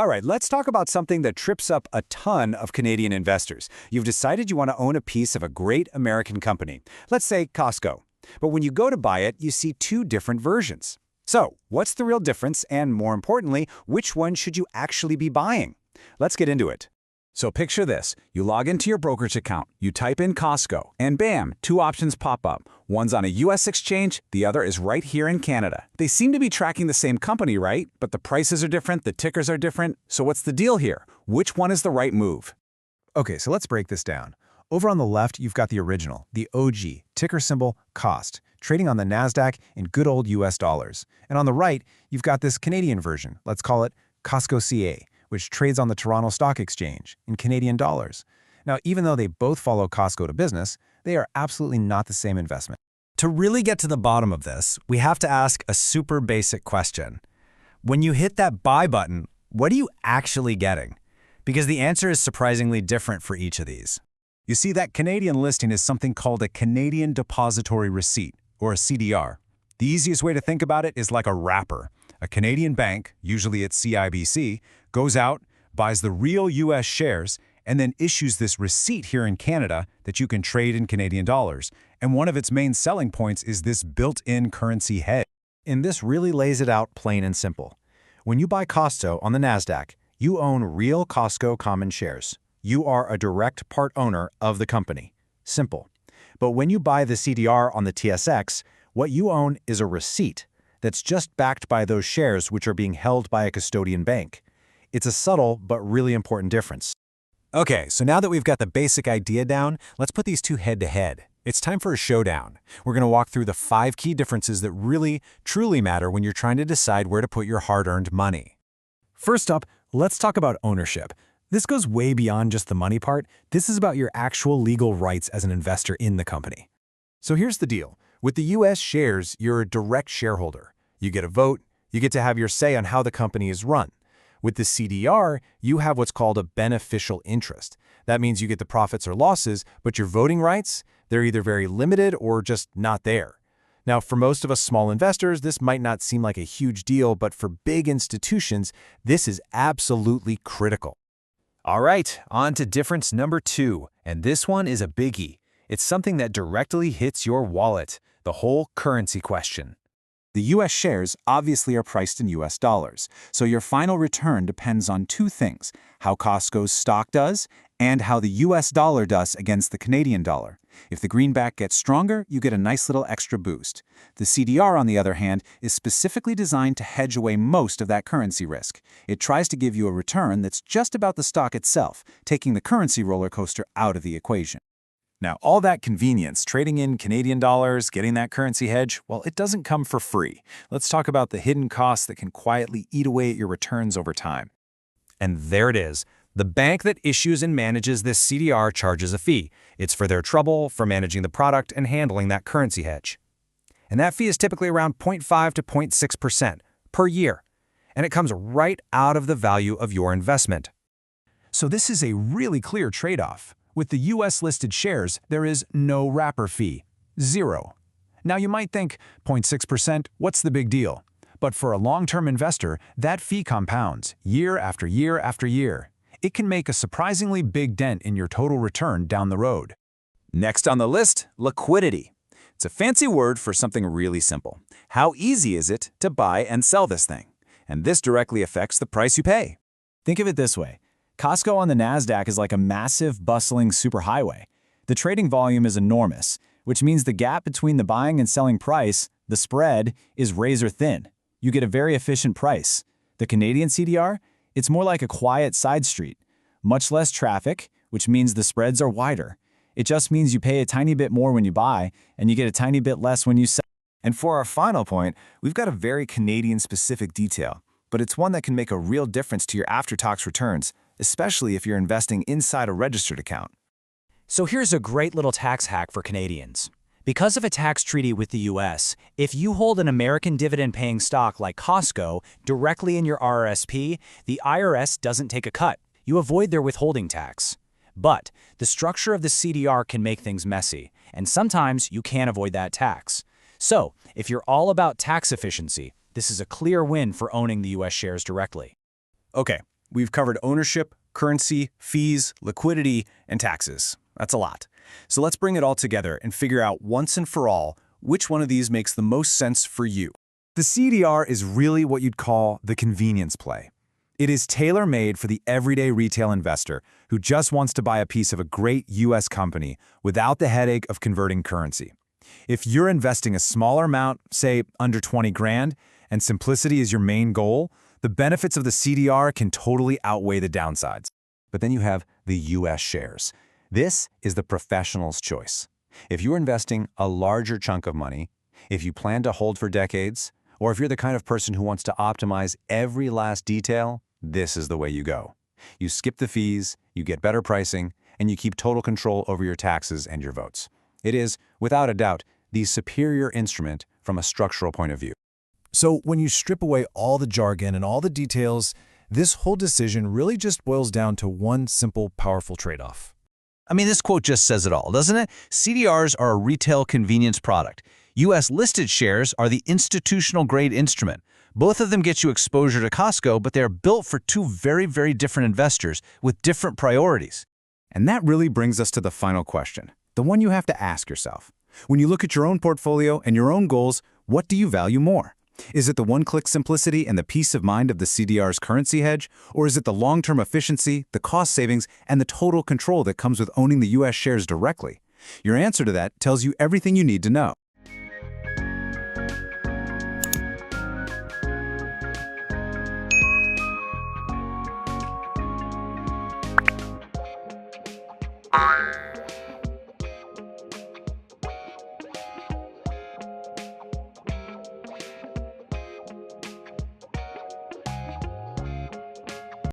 All right, let's talk about something that trips up a ton of Canadian investors. You've decided you want to own a piece of a great American company, let's say Costco. But when you go to buy it, you see two different versions. So, what's the real difference, and more importantly, which one should you actually be buying? Let's get into it. So picture this. You log into your brokerage account, you type in Costco, and bam, two options pop up. One's on a US exchange, the other is right here in Canada. They seem to be tracking the same company, right? But the prices are different, the tickers are different. So what's the deal here? Which one is the right move? Okay, so let's break this down. Over on the left, you've got the original, the OG, ticker symbol COST, trading on the NASDAQ in good old US dollars. And on the right, you've got this Canadian version, let's call it Costco CA, which trades on the Toronto Stock Exchange in Canadian dollars. Now, even though they both follow Costco to business, they are absolutely not the same investment. To really get to the bottom of this, we have to ask a super basic question. When you hit that buy button, what are you actually getting? Because the answer is surprisingly different for each of these. You see, that Canadian listing is something called a Canadian Depositary Receipt, or a CDR. The easiest way to think about it is like a wrapper. A Canadian bank, usually it's CIBC, goes out, buys the real US shares, and then issues this receipt here in Canada that you can trade in Canadian dollars. And one of its main selling points is this built-in currency hedge. And this really lays it out plain and simple. When you buy Costco on the NASDAQ, you own real Costco common shares. You are a direct part owner of the company. Simple. But when you buy the CDR on the TSX, what you own is a receipt that's just backed by those shares which are being held by a custodian bank. It's a subtle but really important difference. Okay, so now that we've got the basic idea down, let's put these two head-to-head. It's time for a showdown. We're going to walk through the 5 key differences that really, truly matter when you're trying to decide where to put your hard-earned money. First up, let's talk about ownership. This goes way beyond just the money part. This is about your actual legal rights as an investor in the company. So here's the deal. With the US shares, you're a direct shareholder. You get a vote, you get to have your say on how the company is run. With the CDR, you have what's called a beneficial interest. That means you get the profits or losses, but your voting rights, they're either very limited or just not there. Now, for most of us small investors, this might not seem like a huge deal, but for big institutions, this is absolutely critical. All right, on to difference number 2, and this one is a biggie. It's something that directly hits your wallet, the whole currency question. The US shares obviously are priced in US dollars, so your final return depends on two things: how Costco's stock does and how the US dollar does against the Canadian dollar. If the greenback gets stronger, you get a nice little extra boost. The CDR, on the other hand, is specifically designed to hedge away most of that currency risk. It tries to give you a return that's just about the stock itself, taking the currency roller coaster out of the equation. Now, all that convenience, trading in Canadian dollars, getting that currency hedge, well, it doesn't come for free. Let's talk about the hidden costs that can quietly eat away at your returns over time. And there it is. The bank that issues and manages this CDR charges a fee. It's for their trouble, for managing the product and handling that currency hedge. And that fee is typically around 0.5 to 0.6% per year. And it comes right out of the value of your investment. So this is a really clear trade-off. With the US-listed shares, there is no wrapper fee, 0. Now you might think, 0.6%, what's the big deal? But for a long-term investor, that fee compounds year after year after year. It can make a surprisingly big dent in your total return down the road. Next on the list, liquidity. It's a fancy word for something really simple. How easy is it to buy and sell this thing? And this directly affects the price you pay. Think of it this way. Costco on the NASDAQ is like a massive, bustling superhighway. The trading volume is enormous, which means the gap between the buying and selling price, the spread, is razor thin. You get a very efficient price. The Canadian CDR? It's more like a quiet side street. Much less traffic, which means the spreads are wider. It just means you pay a tiny bit more when you buy, and you get a tiny bit less when you sell. And for our final point, we've got a very Canadian-specific detail, but it's one that can make a real difference to your after-tax returns, especially if you're investing inside a registered account. So here's a great little tax hack for Canadians. Because of a tax treaty with the US, if you hold an American dividend-paying stock like Costco directly in your RRSP, the IRS doesn't take a cut. You avoid their withholding tax. But the structure of the CDR can make things messy, and sometimes you can't avoid that tax. So, if you're all about tax efficiency, this is a clear win for owning the US shares directly. Okay, we've covered ownership, currency, fees, liquidity, and taxes. That's a lot. So let's bring it all together and figure out once and for all which one of these makes the most sense for you. The CDR is really what you'd call the convenience play. It is tailor-made for the everyday retail investor who just wants to buy a piece of a great U.S. company without the headache of converting currency. If you're investing a smaller amount, say under 20 grand, and simplicity is your main goal, the benefits of the CDR can totally outweigh the downsides. But then you have the U.S. shares. This is the professional's choice. If you're investing a larger chunk of money, if you plan to hold for decades, or if you're the kind of person who wants to optimize every last detail, this is the way you go. You skip the fees, you get better pricing, and you keep total control over your taxes and your votes. It is, without a doubt, the superior instrument from a structural point of view. So when you strip away all the jargon and all the details, this whole decision really just boils down to one simple, powerful trade-off. I mean, this quote just says it all, doesn't it? CDRs are a retail convenience product. U.S.-listed shares are the institutional-grade instrument. Both of them get you exposure to Costco, but they're built for two very, very different investors with different priorities. And that really brings us to the final question, the one you have to ask yourself. When you look at your own portfolio and your own goals, what do you value more? Is it the one-click simplicity and the peace of mind of the CDR's currency hedge? Or is it the long-term efficiency, the cost savings, and the total control that comes with owning the U.S. shares directly? Your answer to that tells you everything you need to know.